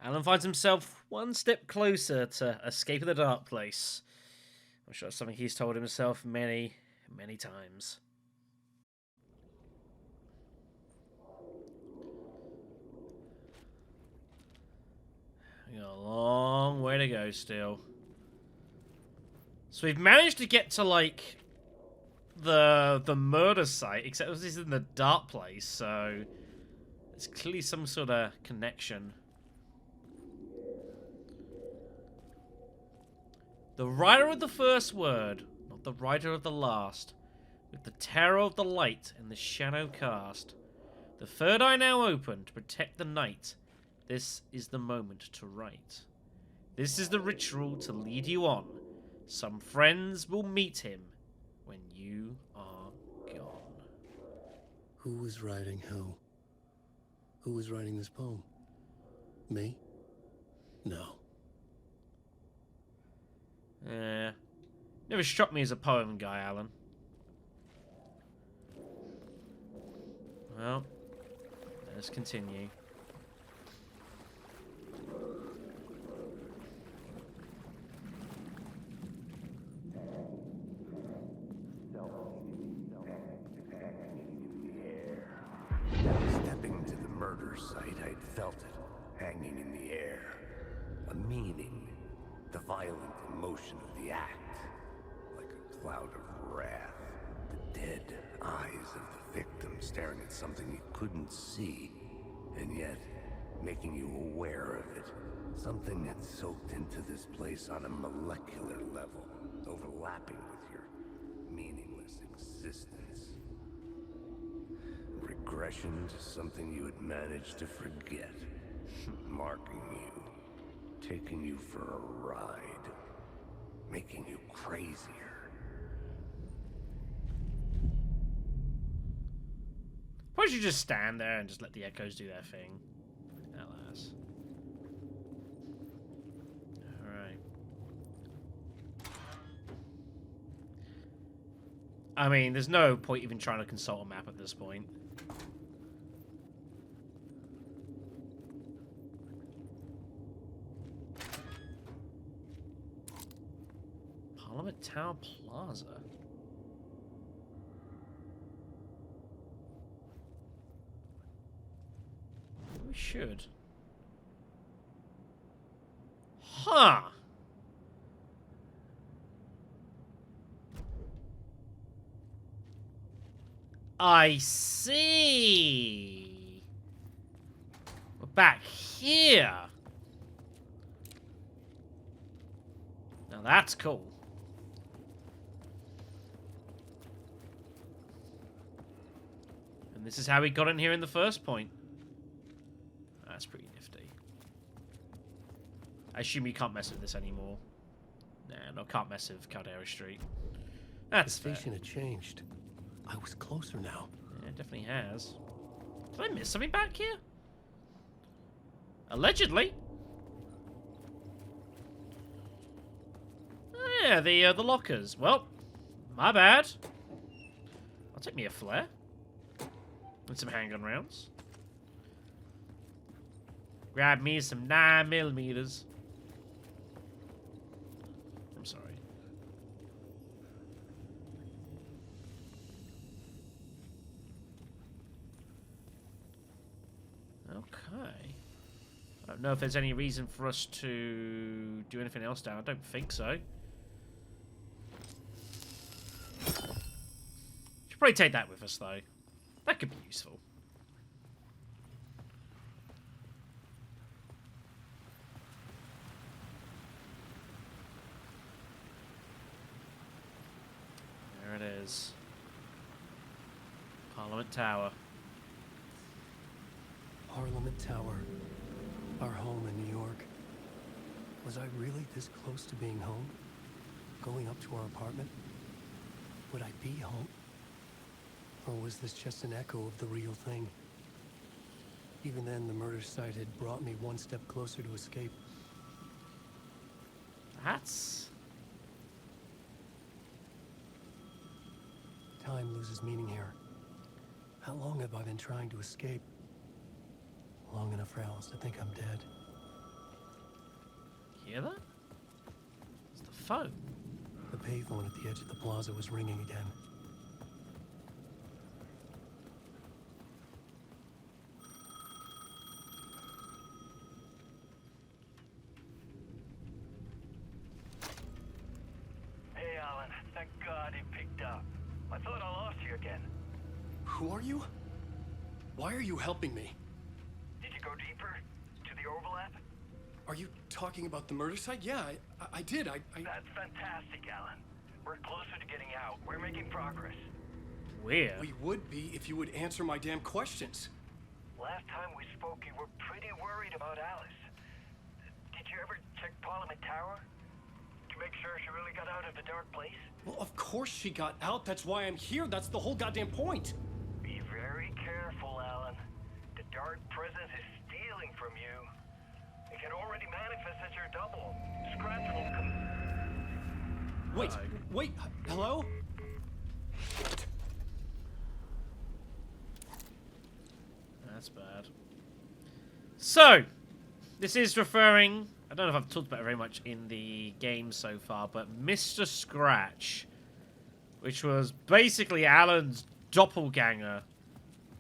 Alan finds himself one step closer to escaping the dark place. I'm sure it's something he's told himself many, many times. We got a long way to go still. So we've managed to get to, like, the murder site, except this is in the dark place, so there's clearly some sort of connection. The writer of the first word, not the writer of the last, with the terror of the light and the shadow cast. The third eye now open to protect the night. This is the moment to write. This is the ritual to lead you on. Some friends will meet him when you are gone. Who was writing who? Who was writing this poem? Me? No. Never struck me as a poem guy, Alan. Well, let's continue. Stepping to the murder site, I'd felt it, hanging in the air. A meaning, the violent emotion of the act, like a cloud of wrath. The dead eyes of the victim staring at something you couldn't see, and yet making you aware of it. Something had soaked into this place on a molecular level, overlapping with your meaningless existence. Regression to something you had managed to forget. Marking you. Taking you for a ride. Making you crazier. Probably should just stand there and just let the echoes do their thing. Alas. Alright. I mean, there's no point even trying to consult a map at this point. Parliament Tower Plaza. We should. Huh. I see. We're back here. Now that's cool. And this is how we got in here in the first point. That's pretty nifty. I assume you can't mess with this anymore. Nah, no, can't mess with Caldera Street. That's The fair. station had changed. I was closer now. Yeah, it definitely has. Did I miss something back here? Allegedly. Oh, yeah, the lockers. Well, my bad. I'll take me a flare. And some handgun rounds. Grab me some 9mm. I'm sorry. Okay. I don't know if there's any reason for us to do anything else down. I don't think so. Should probably take that with us, though. That could be useful. There it is. Parliament Tower. Parliament Tower. Our home in New York. Was I really this close to being home? Going up to our apartment? Would I be home? Or was this just an echo of the real thing? Even then, the murder site had brought me one step closer to escape. That's... Time loses meaning here. How long have I been trying to escape? Long enough for Alice to think I'm dead. hear that? It's the phone. The payphone at the edge of the plaza was ringing again. Hey, Alan. Thank God he picked up. I thought I lost you again. Who are you? Why are you helping me? Did you go deeper? To the overlap? Are you talking about the murder site? Yeah, I did. I... That's fantastic, Alan. We're closer to getting out. We're making progress. Weird. We would be if you would answer my damn questions. Last time we spoke, you were pretty worried about Alice. Did you ever check Parliament Tower? To make sure she really got out of the dark place? Well, of course she got out. That's why I'm here. That's the whole goddamn point. Be very careful, Alan. The dark presence is stealing from you. It can already manifest as your double. Scratch will come. Wait, hello? That's bad. So, this is referring... I don't know if I've talked about it very much in the game so far, but Mr. Scratch, which was basically Alan's doppelganger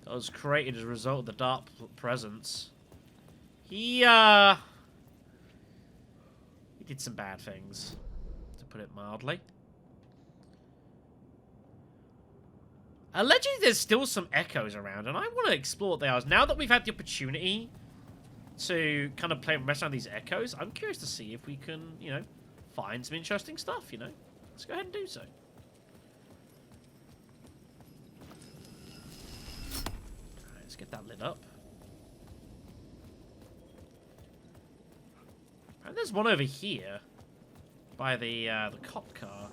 that was created as a result of the dark presence. He did some bad things, to put it mildly. Allegedly, there's still some echoes around, and I want to explore what they are. Now that we've had the opportunity to kind of mess around these echoes, I'm curious to see if we can, you know, find some interesting stuff, you know? Let's go ahead and do so. Alright, let's get that lit up. And there's one over here by the cop car.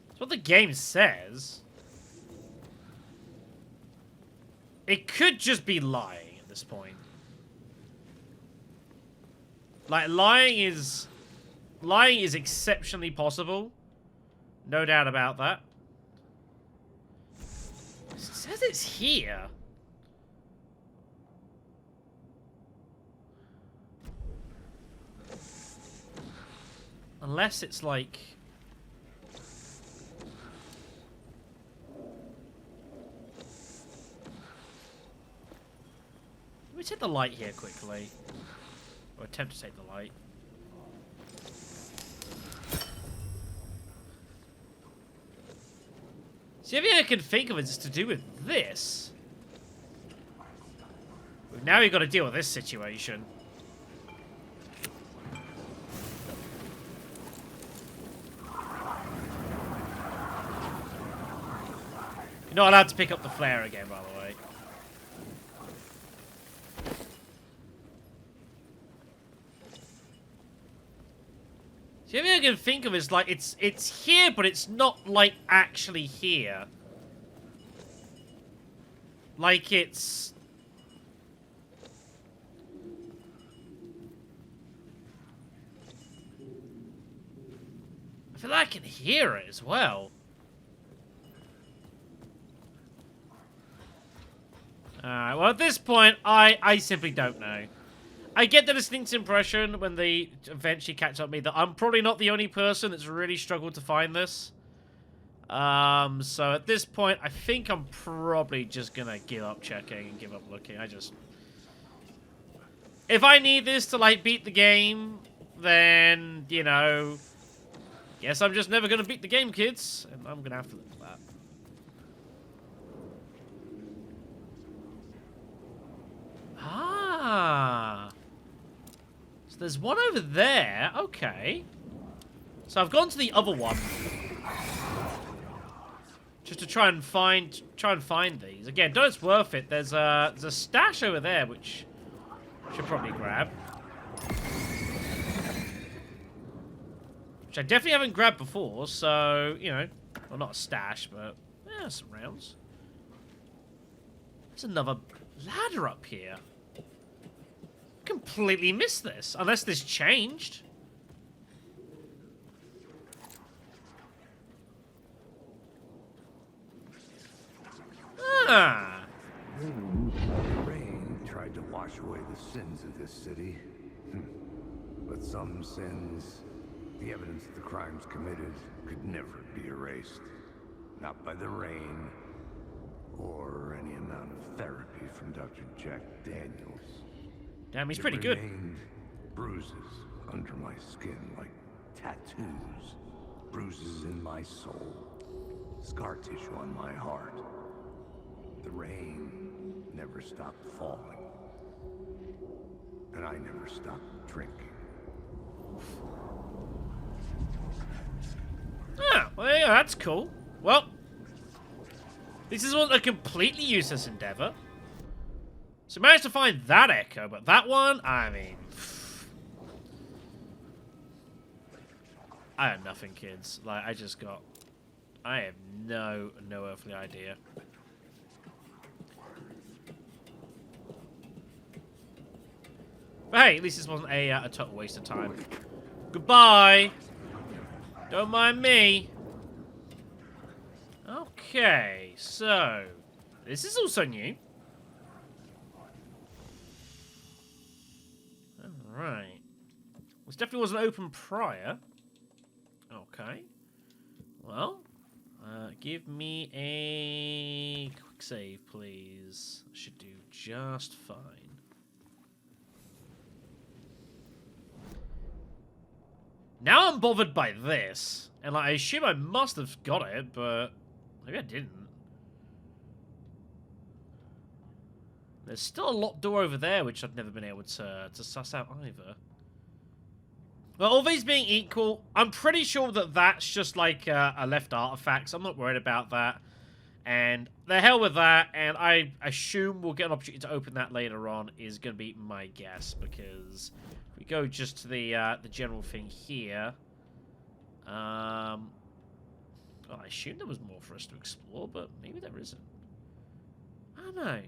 That's what the game says. It could just be lying at this point. Like, lying is exceptionally possible. No doubt about that. It says it's here. Unless it's like... Let me take the light here quickly. Or attempt to take the light. See, everything I can think of is to do with this. But now we've got to deal with this situation. You're not allowed to pick up the flare again, by the way. The only thing I can think of is like it's here, but it's not like actually here. Like it's I feel like I can hear it as well. Alright, well at this point I simply don't know. I get the distinct impression when they eventually catch up with me that I'm probably not the only person that's really struggled to find this. So at this point, I think I'm probably just gonna give up checking and give up looking. If I need this to, like, beat the game, then, you know, guess I'm just never gonna beat the game, kids. And I'm gonna have to look for that. Ah. So there's one over there. Okay. So I've gone to the other one. Just to try and find these. Again, don't it's worth it. There's a stash over there which I should probably grab. Which I definitely haven't grabbed before, so, you know, well, not a stash, but yeah, some rounds. There's another ladder up here. completely missed this, unless this changed. Ah. The rain tried to wash away the sins of this city. But some sins, the evidence of the crimes committed, could never be erased. Not by the rain, or any amount of therapy from Dr. Jack Daniels. Damn, he's It pretty good. remained bruises under my skin like tattoos. Bruises in my soul. Scar tissue on my heart. The rain never stopped falling. And I never stopped drinking. Ah, well, yeah, that's cool. Well, this isn't a completely useless endeavor. So managed to find that echo, but that one, I mean... I had nothing, kids. Like, I have no earthly idea. But hey, at least this wasn't a total waste of time. Goodbye! Don't mind me. Okay, so... This is also new. Alright. This definitely wasn't open prior. Okay. Well, give me a quick save, please. I should do just fine. Now I'm bothered by this. And like, I assume I must have got it, but maybe I didn't. There's still a locked door over there, which I've never been able to suss out either. Well, all these being equal, I'm pretty sure that that's just like a left artifact, so I'm not worried about that. And the hell with that, and I assume we'll get an opportunity to open that later on, is going to be my guess, because if we go just to the general thing here, well, I assume there was more for us to explore, but maybe there isn't. I don't know.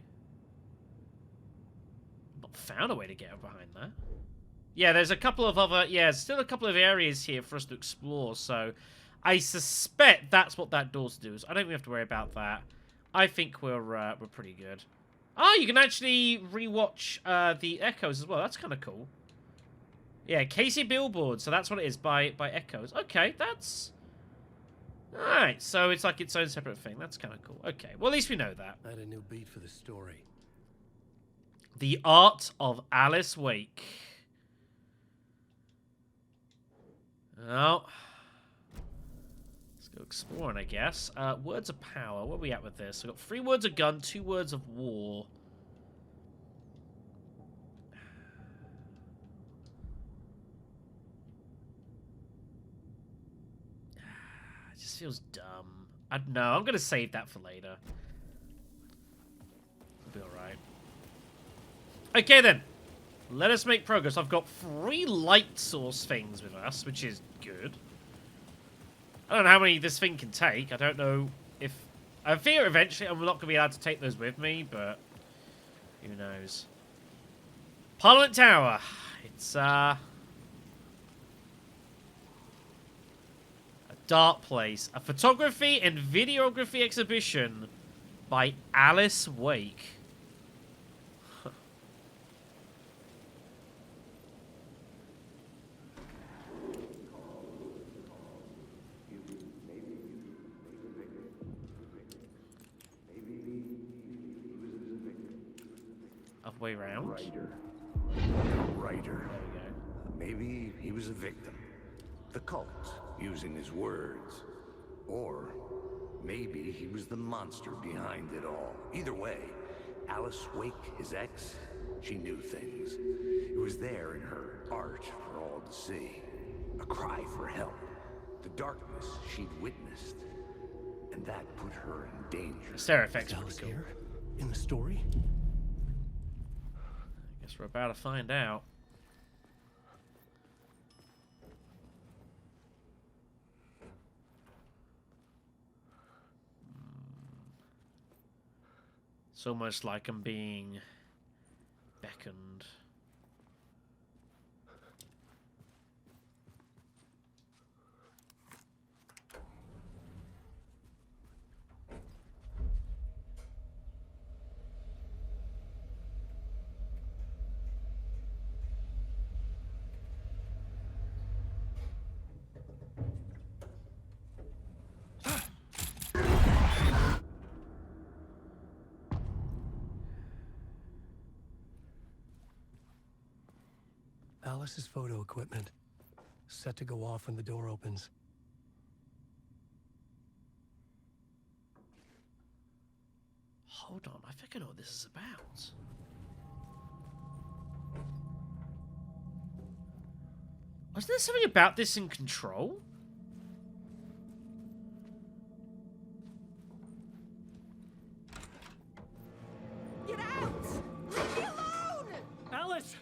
Not found a way to get behind that. Yeah, there's a couple of other... Yeah, there's still a couple of areas here for us to explore, so I suspect that's what that door's to do. So I don't even have to worry about that. I think we're pretty good. Oh, you can actually rewatch the echoes as well. That's kind of cool. Yeah, Casey Billboard. So that's what it is by echoes. Okay, that's... Alright, so it's like its own separate thing. That's kind of cool. Okay, well, at least we know that. I had a new beat for the story. The Art of Alice Wake. Well, let's go exploring, I guess. Words of power. Where are we at with this? We've got 3 words of gun, 2 words of war. It just feels dumb. I don't know. I'm going to save that for later. It'll be alright. Okay, then. Let us make progress. I've got 3 light source things with us, which is good. I don't know how many this thing can take. I don't know if... I fear eventually I'm not going to be allowed to take those with me, but... Who knows. Parliament Tower. It's, a dark place. A photography and videography exhibition by Alice Wake. Way round. Writer. Maybe he was a victim. The cult, using his words. Or maybe he was the monster behind it all. Either way, Alice Wake, his ex, she knew things. It was there in her art for all to see. A cry for help. The darkness she'd witnessed. And that put her in danger. Stair effects Is were Alice cool. here in the story? Guess we're about to find out. It's almost like I'm being beckoned. Alice's photo equipment, set to go off when the door opens. Hold on, I think I know what this is about. Wasn't there something about this in Control? Get out! Leave me alone! Alice!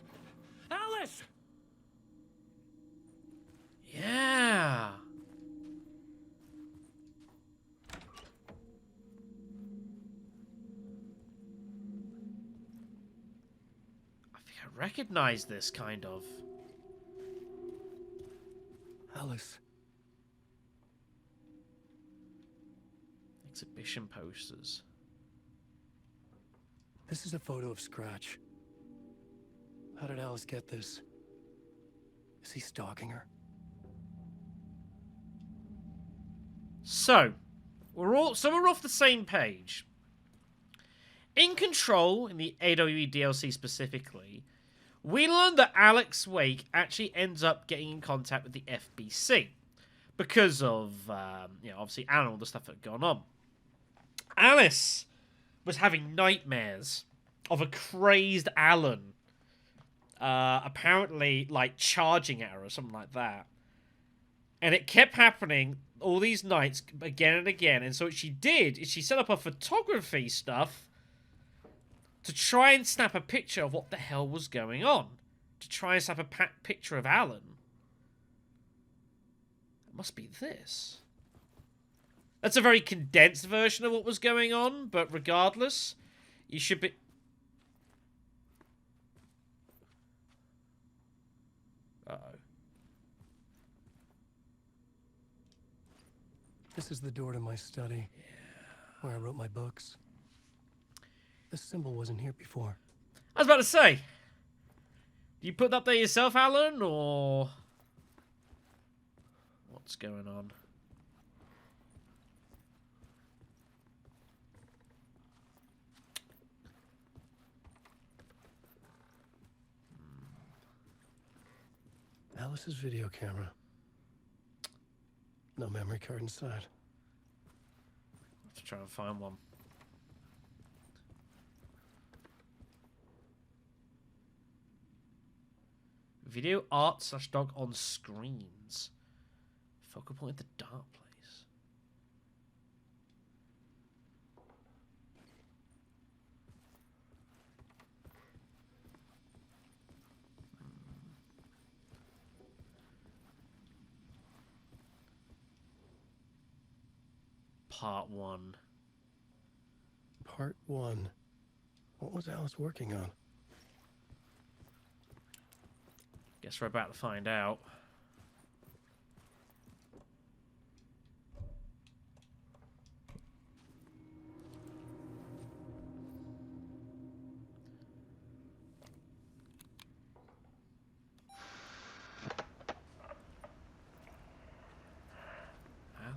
Alice! Yeah. I think I recognize this, kind of. Alice. Exhibition posters. This is a photo of Scratch. How did Alice get this? Is he stalking her? So, we're off the same page. In Control, in the AWE DLC specifically, we learned that Alex Wake actually ends up getting in contact with the FBC because of, obviously Alan, all the stuff that had gone on. Alice was having nightmares of a crazed Alan, apparently, like, charging at her or something like that. And it kept happening all these nights, again and again. And so what she did is she set up a photography stuff to try and snap a picture of what the hell was going on. To try and snap a picture of Alan. It must be this. That's a very condensed version of what was going on, but regardless, you should be... Uh-oh. This is the door to my study, where I wrote my books. This symbol wasn't here before. I was about to say, you put that there yourself, Alan, or what's going on? Alice's video camera. No memory card inside. Let's try and find one. Video art / dog on screens. Focal point at the dark place. Part 1. Part 1. What was Alice working on? Guess we're about to find out.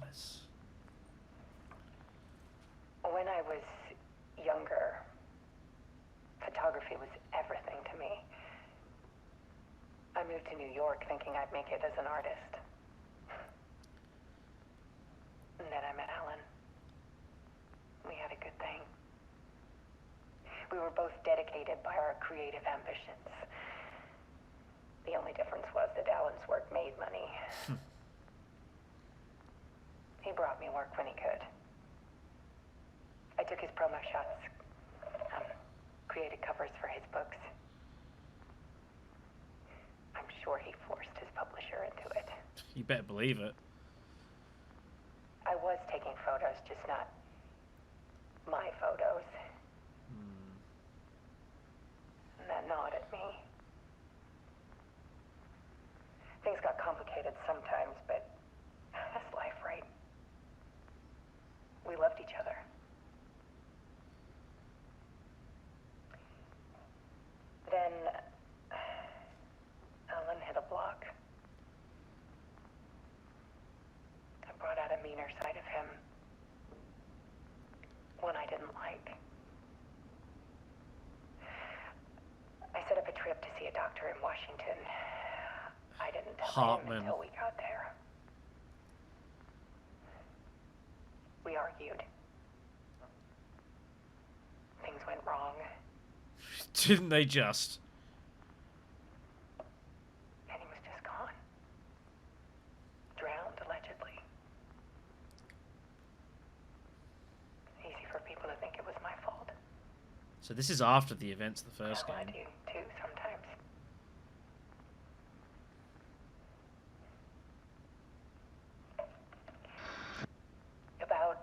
Alice. When I was younger, photography was everything to me. I moved to New York thinking I'd make it as an artist. And then I met Alan. We had a good thing. We were both dedicated by our creative ambitions. The only difference was that Alan's work made money. He brought me work when he could. I took his promo shots, created covers for his books. I'm sure he forced his publisher into it. You better believe it. I was taking photos, just not my photos. And that gnawed at me. Things got complicated sometimes, but that's life, right? We loved each other. Then Alan hit a block. I brought out a meaner side of him. One I didn't like. I set up a trip to see a doctor in Washington. apartment. Until we got there. We argued. Things went wrong. Didn't they just? And he was just gone. Drowned, allegedly. Easy for people to think it was my fault. So this is after the events of the first I game. do, too, sometimes. About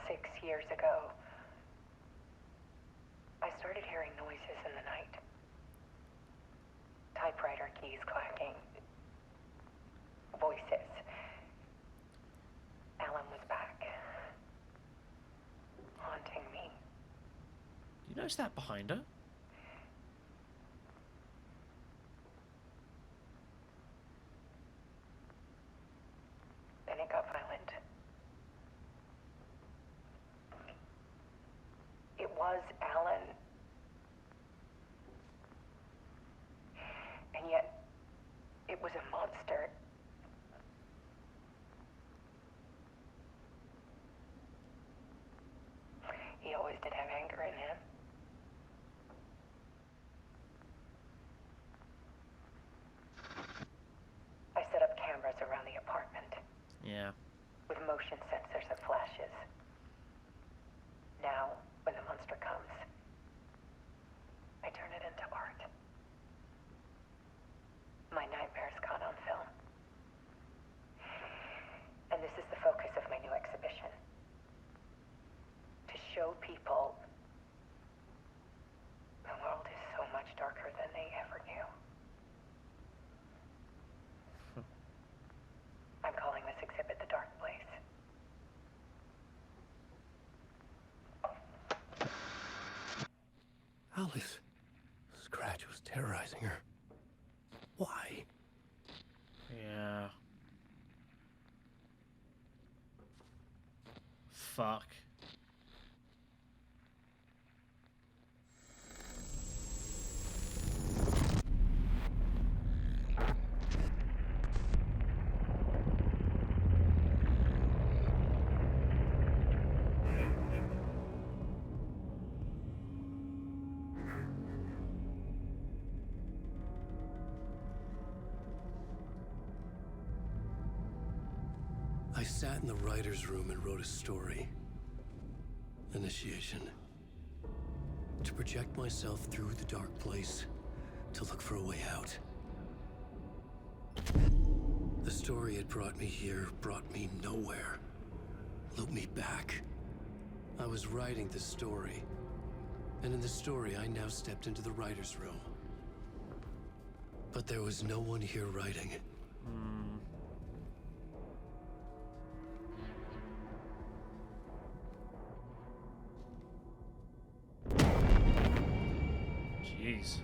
6 years ago, I started hearing noises in the night. Typewriter keys clacking. Voices. Alan was back. Haunting me. You notice that behind her? Then it got violent. It was Alan. And yet, it was a monster. He always did have anger in him. I set up cameras around the apartment Yeah. with motion sensors and flashes. Now, when the monster comes, I turn it into art. My nightmares caught on film. And this is the focus of my new exhibition. To show people the world is so much darker than they ever knew. I'm calling this exhibit The Dark Place. Alice. Scratch was terrorizing her. Why? Yeah. Fuck. I sat in the writer's room and wrote a story. Initiation. To project myself through the dark place, to look for a way out. The story had brought me here, brought me nowhere. Looped me back. I was writing the story. And in the story, I now stepped into the writer's room. But there was no one here writing. Jeez.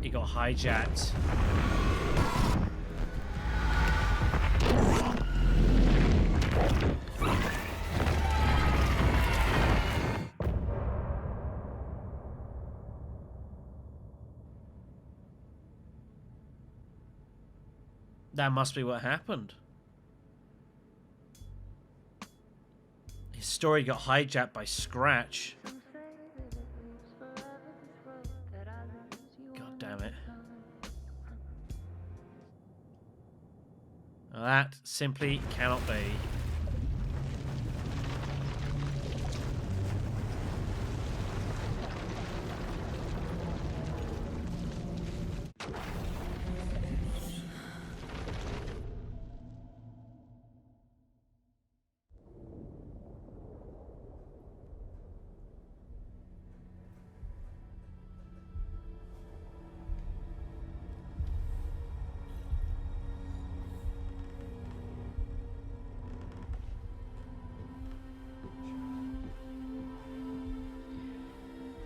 He got hijacked. That must be what happened. His story got hijacked by Scratch. God damn it. That simply cannot be.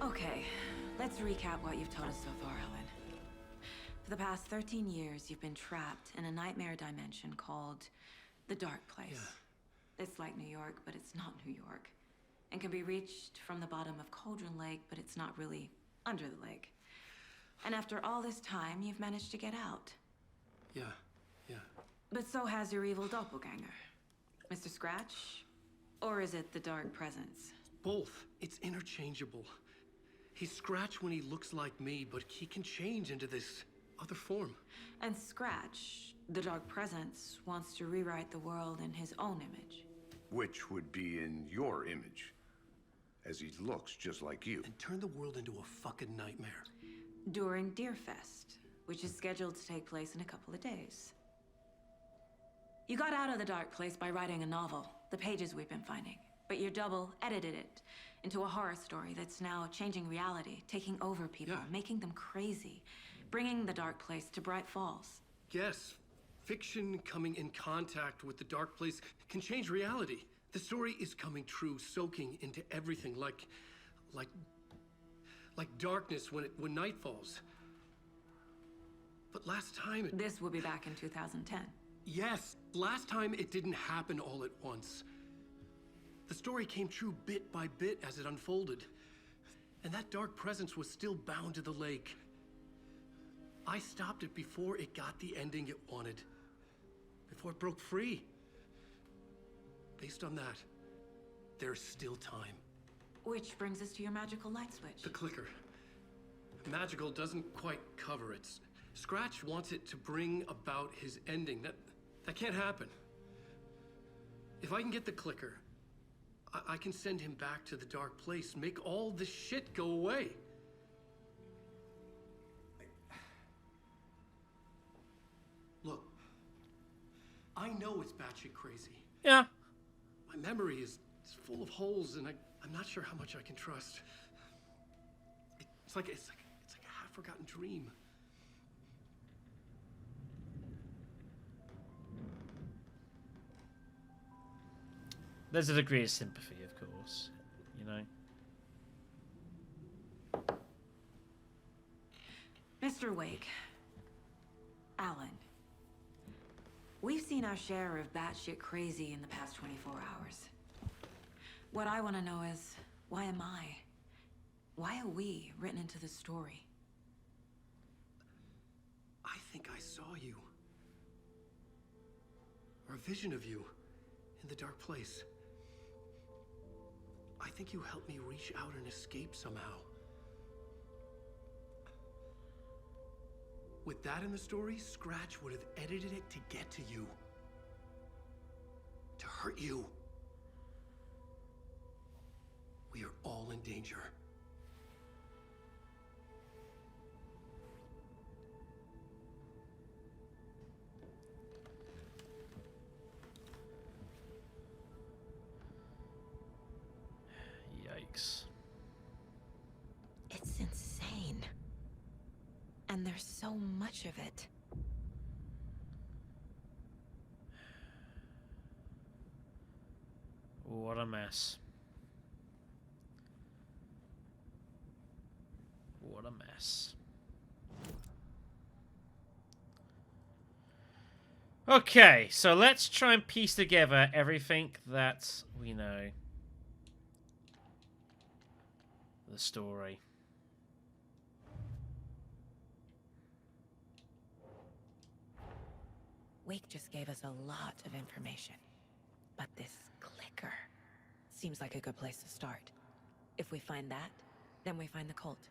Okay, let's recap what you've told us so far, Helen. For the past 13 years, you've been trapped in a nightmare dimension called The Dark Place. It's like New York, but it's not New York. And can be reached from the bottom of Cauldron Lake, but it's not really under the lake. And after all this time, you've managed to get out. Yeah. But so has your evil doppelganger. Mr. Scratch? Or is it the Dark Presence? Both. It's interchangeable. He's Scratch when he looks like me, but he can change into this other form. And Scratch, the Dark Presence, wants to rewrite the world in his own image. Which would be in your image, as he looks just like you. And turn the world into a fucking nightmare. During Deerfest, which is scheduled to take place in a couple of days. You got out of the Dark Place by writing a novel, the pages we've been finding. But your double edited it into a horror story that's now changing reality, taking over people, making them crazy, bringing the Dark Place to Bright Falls. Yes, fiction coming in contact with the Dark Place can change reality. The story is coming true, soaking into everything, like darkness when night falls. But last time This will be back in 2010. Yes, last time it didn't happen all at once. The story came true bit by bit as it unfolded. And that dark presence was still bound to the lake. I stopped it before it got the ending it wanted. Before it broke free. Based on that, there's still time. Which brings us to your magical light switch. The clicker. Magical doesn't quite cover it. Scratch wants it to bring about his ending. That can't happen. If I can get the clicker, I can send him back to the Dark Place, make all this shit go away. Look, I know it's batshit crazy. Yeah. My memory is full of holes, and I'm not sure how much I can trust. It's like a half-forgotten dream. There's a degree of sympathy, of course, you know. Mr. Wake. Alan. We've seen our share of batshit crazy in the past 24 hours. What I want to know is, why am I? Why are we written into the story? I think I saw you. Or a vision of you in the Dark Place. I think you helped me reach out and escape somehow. With that in the story, Scratch would have edited it to get to you. To hurt you. We are all in danger. Yikes. It's insane. And there's so much of it. What a mess. What a mess. Okay, so let's try and piece together everything that we know. The story. Wake just gave us a lot of information. But this clicker seems like a good place to start. If we find that, then we find the cult.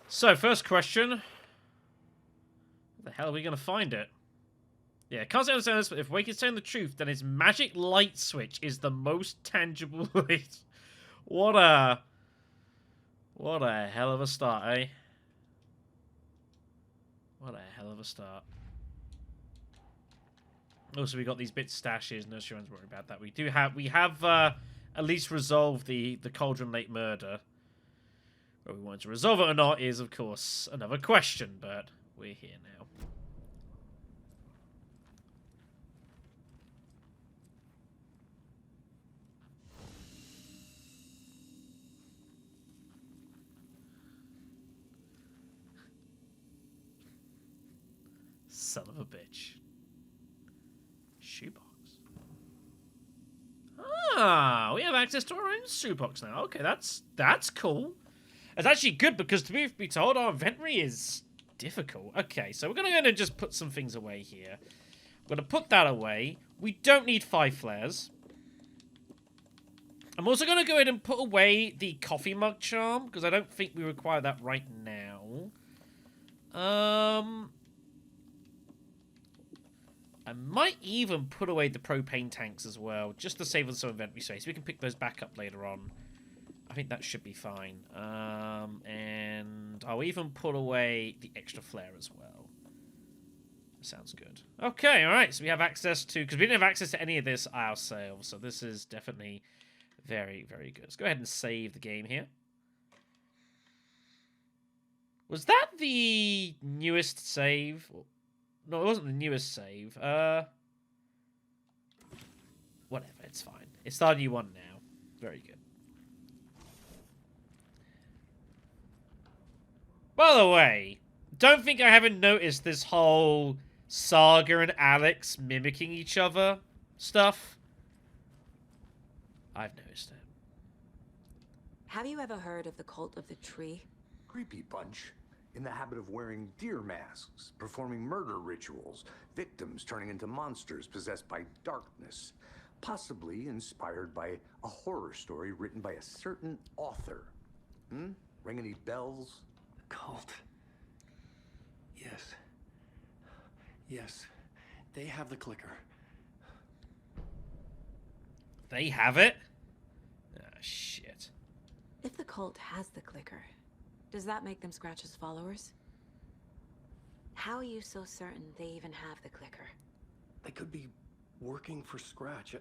So, first question. Where the hell are we going to find it? Yeah, can't say understand this, but if Wake is telling the truth, then his magic light switch is the most tangible way. What a hell of a start, eh? What a hell of a start. Also, we got these bits stashes. No one's worried about that. We have at least resolved the Cauldron Lake murder. Whether we want to resolve it or not is, of course, another question. But we're here now. Son of a bitch. Shoebox. Ah, we have access to our own shoebox now. Okay, that's cool. It's actually good because to be told, our inventory is difficult. Okay, so we're gonna go and just put some things away here. We're gonna put that away. We don't need 5 flares. I'm also gonna go ahead and put away the coffee mug charm because I don't think we require that right now. I might even put away the propane tanks as well, just to save us some inventory space. We can pick those back up later on. I think that should be fine. And I'll even put away the extra flare as well. Sounds good. Okay, alright, so we have access to... Because we didn't have access to any of this ourselves, so this is definitely very, very good. Let's go ahead and save the game here. Was that the newest save? No, it wasn't the newest save. Whatever, it's fine. It's our new one now. Very good. By the way, don't think I haven't noticed this whole Saga and Alex mimicking each other stuff. I've noticed it. Have you ever heard of the Cult of the Tree? Creepy bunch. In the habit of wearing deer masks, performing murder rituals, victims turning into monsters possessed by darkness, possibly inspired by a horror story written by a certain author. Ring any bells? Cult. Yes. Yes. They have the clicker. They have it? Ah, shit. If the cult has the clicker, does that make them Scratch's followers? How are you so certain they even have the clicker? They could be working for Scratch.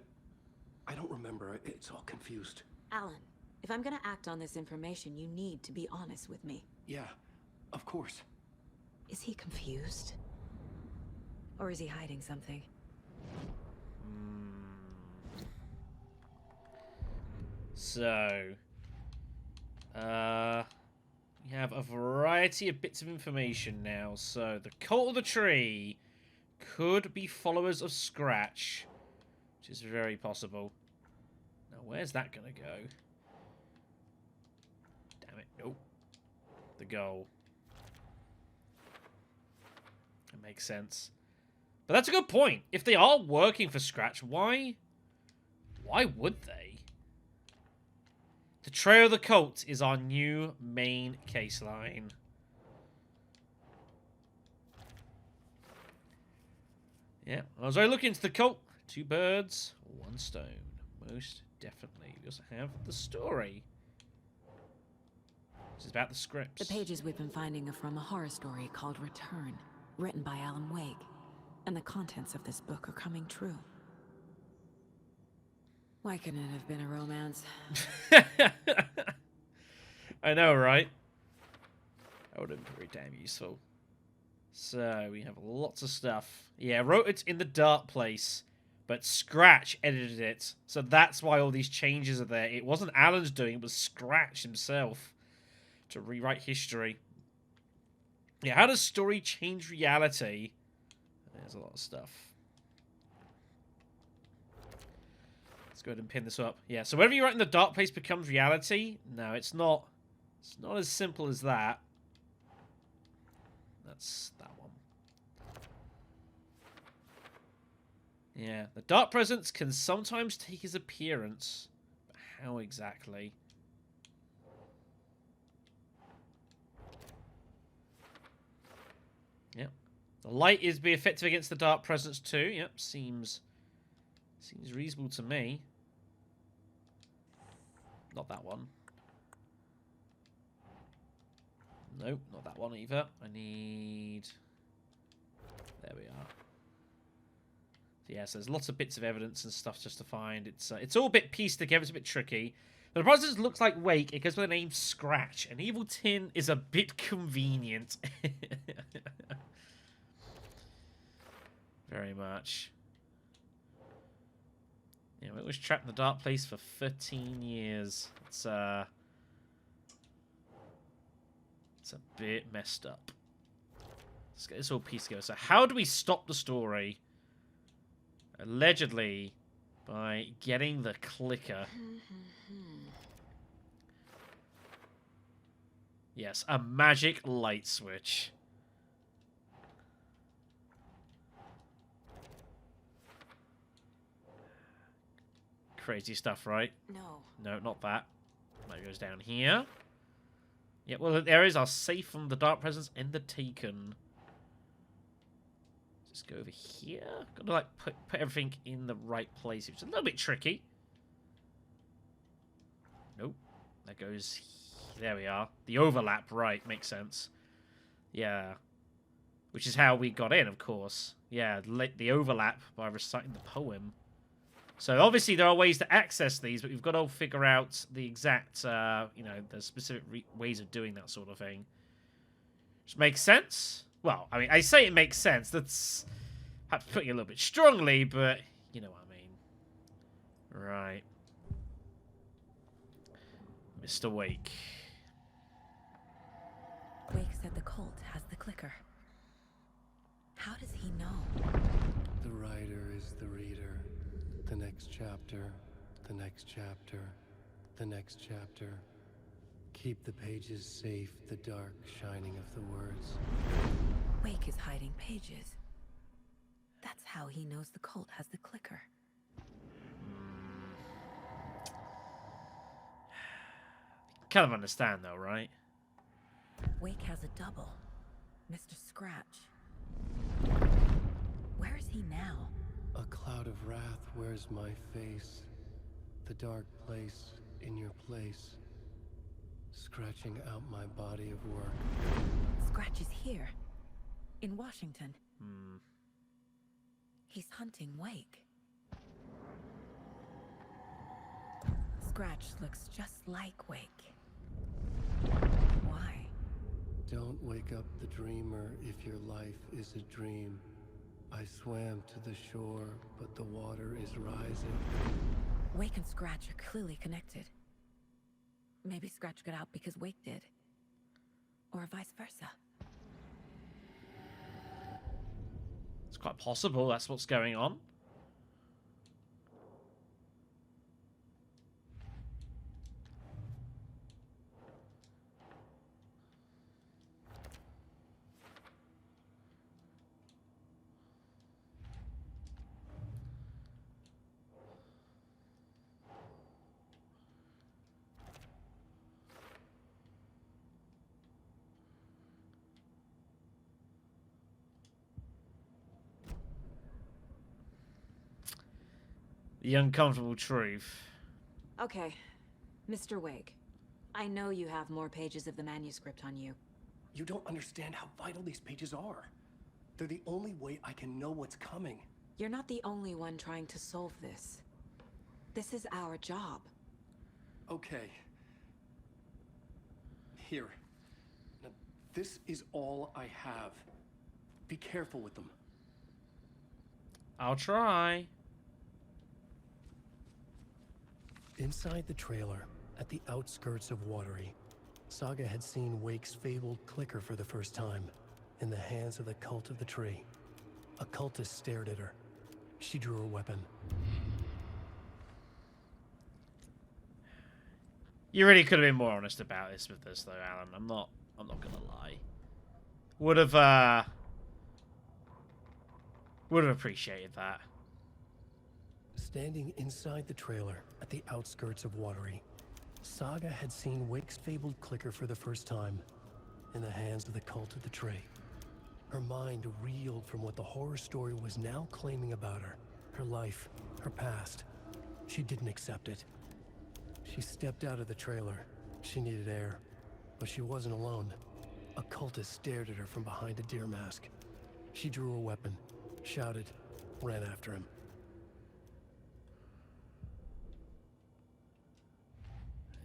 I don't remember. It's all confused. Alan, if I'm gonna act on this information, you need to be honest with me. Yeah, of course. Is he confused? Or is he hiding something? So, we have a variety of bits of information now. So, the Cult of the Tree could be followers of Scratch, which is very possible. Now, where's that gonna go? Damn it, nope. The goal. That makes sense. But that's a good point. If they are working for Scratch, why would they? The Trail of the Cult is our new main case line. Yeah, I was already looking into the cult. 2 birds, 1 stone. Most definitely. We also have the story. This is about the scripts. The pages we've been finding are from a horror story called Return, written by Alan Wake. And the contents of this book are coming true. Why couldn't it have been a romance? I know, right? That would have been pretty damn useful. So, we have lots of stuff. Yeah, wrote it in the dark place, but Scratch edited it. So that's why all these changes are there. It wasn't Alan's doing, it was Scratch himself to rewrite history. Yeah, how does story change reality? There's a lot of stuff. Let's go ahead and pin this up. Yeah, so whatever you write in the dark place becomes reality. No, it's not. It's not as simple as that. That's that one. Yeah, the dark presence can sometimes take his appearance. But how exactly? Yep. The light is be effective against the dark presence too. Yep, seems reasonable to me. Not that one. Nope, not that one either. I need... There we are. Yeah, so there's lots of bits of evidence and stuff just to find. It's all a bit pieced together. It's a bit tricky. The process looks like Wake. It goes by the name Scratch. And Evil Tin is a bit convenient. Very much. Yeah, it was trapped in the dark place for 13 years. It's a bit messed up. Let's get this all pieced together. So how do we stop the story? Allegedly, by getting the clicker. Yes, a magic light switch. Crazy stuff, right? No. No, not that. That goes down here. Yeah, well, there is our safe from the dark presence in the Taken. Just go over here. Got to like put everything in the right place. It's a little bit tricky. Nope. That goes. There we are. The overlap, right? Makes sense. Yeah. Which is how we got in, of course. Yeah, the overlap by reciting the poem. So obviously there are ways to access these, but we've got to figure out the exact, you know, the specific ways of doing that sort of thing. Which makes sense. Well, I mean, I say it makes sense. That's perhaps putting it a little bit strongly, but you know what I mean. Right. Mr. Wake. Wake said the cult has the clicker. How does he know? The writer is the reader. The next chapter, the next chapter, the next chapter. Keep the pages safe, the dark shining of the words. Wake is hiding pages. That's how he knows the cult has the clicker. Kind of understand though, right? Wake has a double. Mr. Scratch. Where is he now? A cloud of wrath wears my face. The dark place in your place. Scratching out my body of work. Scratch is here. In Washington. Hmm. He's hunting Wake. Scratch looks just like Wake. Why? Don't wake up the dreamer if your life is a dream. I swam to the shore, but the water is rising. Wake and Scratch are clearly connected. Maybe Scratch got out because Wake did. Or vice versa. It's quite possible that's what's going on. The uncomfortable truth. Okay, Mr. Wake. I know you have more pages of the manuscript on you. You don't understand how vital these pages are. They're the only way I can know what's coming. You're not the only one trying to solve this. This is our job. Okay. Here. Now, this is all I have. Be careful with them. I'll try. Inside the trailer, at the outskirts of Watery, Saga had seen Wake's fabled clicker for the first time, in the hands of the Cult of the Tree. A cultist stared at her. She drew her weapon. You really could have been more honest about this with this, though, Alan. I'm not gonna lie. Would have appreciated that. Standing inside the trailer, at the outskirts of Watery, Saga had seen Wake's fabled clicker for the first time, in the hands of the Cult of the Tree. Her mind reeled from what the horror story was now claiming about her. Her life, her past. She didn't accept it. She stepped out of the trailer. She needed air. But she wasn't alone. A cultist stared at her from behind a deer mask. She drew her weapon, shouted, ran after him.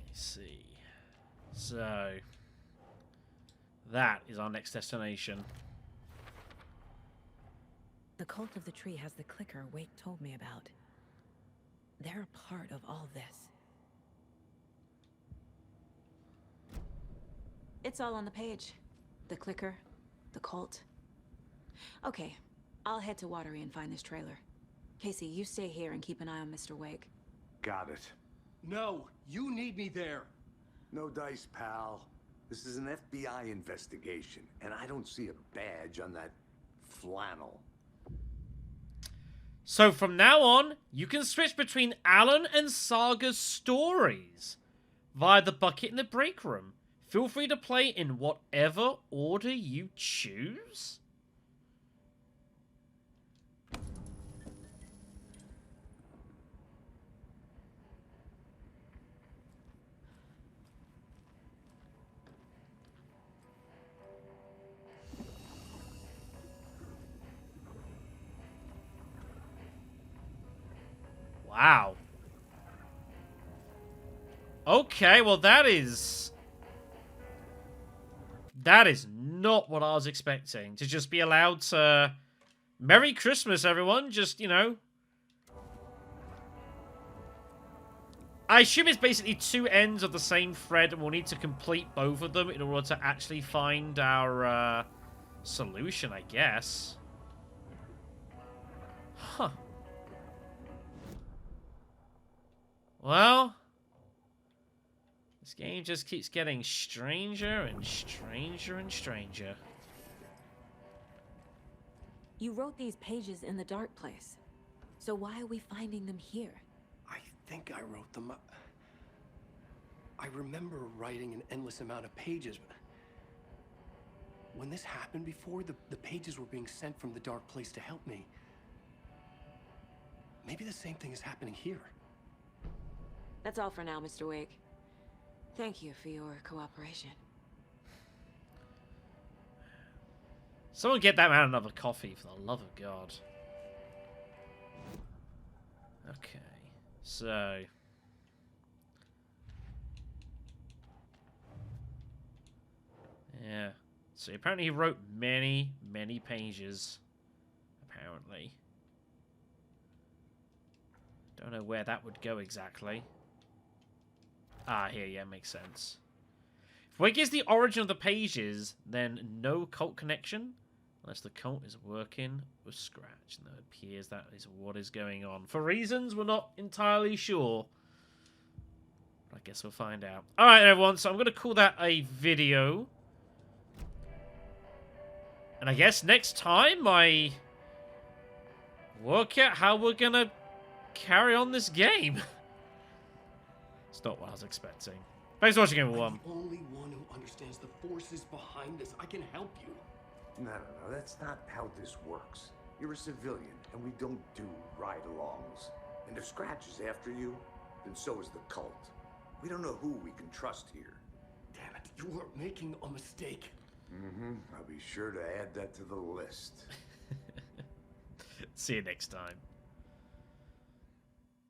Let's see. So, that is our next destination. The Cult of the Tree has the clicker Wake told me about. They're a part of all this. It's all on the page. The clicker, the cult, Okay, I'll head to Watery and find this trailer. Casey, you stay here and keep an eye on Mr. Wake. Got it. No, you need me there. No dice, pal. This is an FBI investigation, and I don't see a badge on that flannel. So from now on, you can switch between Alan and Saga's stories via the bucket in the break room. Feel free to play in whatever order you choose. Wow. Okay, well that is not what I was expecting. To just be allowed to... Merry Christmas, everyone. Just, you know... I assume it's basically two ends of the same thread, and we'll need to complete both of them in order to actually find our solution, I guess. Huh. Well... This game just keeps getting stranger and stranger and stranger. You wrote these pages in the dark place. So why are we finding them here? I think I wrote them. I remember writing an endless amount of pages, but when this happened before, the pages were being sent from the dark place to help me. Maybe the same thing is happening here. That's all for now, Mr. Wake. Thank you for your cooperation. Someone get that man another coffee, for the love of God. Okay, so... Yeah. So apparently he wrote many, many pages. Apparently. Don't know where that would go exactly. Ah, here, yeah, makes sense. If Wake is the origin of the pages, then no cult connection, unless the cult is working with Scratch. And it appears that is what is going on. For reasons we're not entirely sure. But I guess we'll find out. Alright, everyone, so I'm going to call that a video. And I guess next time I work out how we're going to carry on this game. It's not what I was expecting. Thanks for watching, everyone. I'm the only one who understands the forces behind this. I can help you. No, that's not how this works. You're a civilian, and we don't do ride-alongs. And if Scratch is after you, then so is the cult. We don't know who we can trust here. Damn it, you are making a mistake. I'll be sure to add that to the list. See you next time.